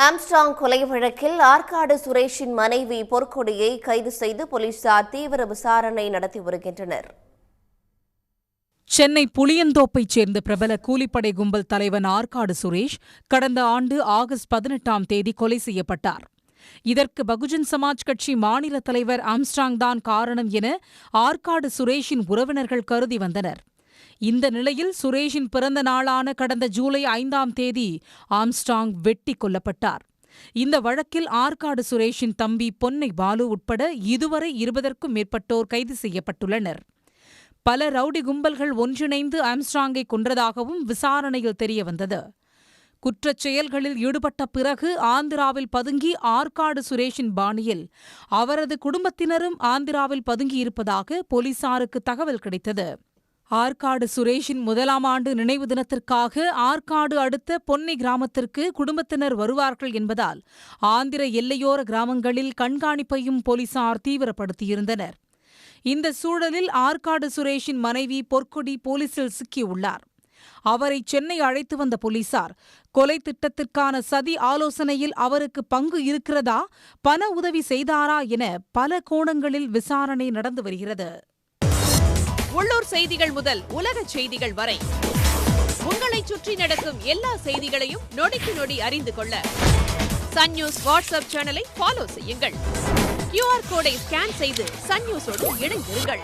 Armstrong கொலை வழக்கில் ஆற்காடு சுரேஷின் மனைவி பொற்கொடியை கைது செய்து போலீசார் தீவிர விசாரணை நடத்தி வருகின்றனர். சென்னை புளியந்தோப்பைச் சேர்ந்த பிரபல கூலிப்படை கும்பல் தலைவன் ஆற்காடு சுரேஷ் கடந்த ஆண்டு ஆகஸ்ட் 18ஆம் தேதி கொலை செய்யப்பட்டார். இதற்கு பகுஜன் சமாஜ் கட்சி மாநில தலைவர் ஆம்ஸ்ட்ராங் தான் காரணம் என ஆற்காடு சுரேஷின் உறவினர்கள் கருதி வந்தனர். இந்த நிலையில் சுரேஷின் பிறந்த நாளான கடந்த ஜூலை 5ஆம் தேதி ஆம்ஸ்ட்ராங் வெட்டி கொல்லப்பட்டார். இந்த வழக்கில் ஆற்காடு சுரேஷின் தம்பி பொன்னை பாலு உட்பட இதுவரை 20க்கும் மேற்பட்டோர் கைது செய்யப்பட்டுள்ளனர். பல ரவுடி கும்பல்கள் ஒன்றிணைந்து ஆம்ஸ்ட்ராங்கை கொன்றதாகவும் விசாரணையில் தெரியவந்தது. குற்றச் செயல்களில் ஈடுபட்ட பிறகு ஆந்திராவில் பதுங்கி ஆற்காடு சுரேஷின் பாணியில் அவரது குடும்பத்தினரும் ஆந்திராவில் பதுங்கியிருப்பதாக போலீசாருக்கு தகவல் கிடைத்தது. ஆற்காடு சுரேஷின் 1ஆம் ஆண்டு நினைவு தினத்திற்காக ஆற்காடு அடுத்த பொன்னி கிராமத்திற்கு குடும்பத்தினர் வருவார்கள் என்பதால் ஆந்திர எல்லையோர கிராமங்களில் கண்காணிப்பையும் போலீசார் தீவிரப்படுத்தியிருந்தனர். இந்த சூழலில் ஆற்காடு சுரேஷின் மனைவி பொற்கொடி போலீசில் சிக்கியுள்ளார். அவரை சென்னை அழைத்து வந்த போலீசார் கொலை திட்டத்திற்கான சதி ஆலோசனையில் அவருக்கு பங்கு இருக்கிறதா, பண உதவி செய்தாரா என பல கோணங்களில் விசாரணை நடந்து வருகிறது. உள்ளூர் செய்திகள் முதல் உலக செய்திகள் வரை உங்களைச் சுற்றி நடக்கும் எல்லா செய்திகளையும் நொடிக்கு நொடி அறிந்து கொள்ள சன் நியூஸ் வாட்ஸ்அப் சேனலை ஃபாலோ செய்யுங்கள். QR கோடை ஸ்கேன் செய்து சன் நியூஸோடு இணைந்திருங்கள்.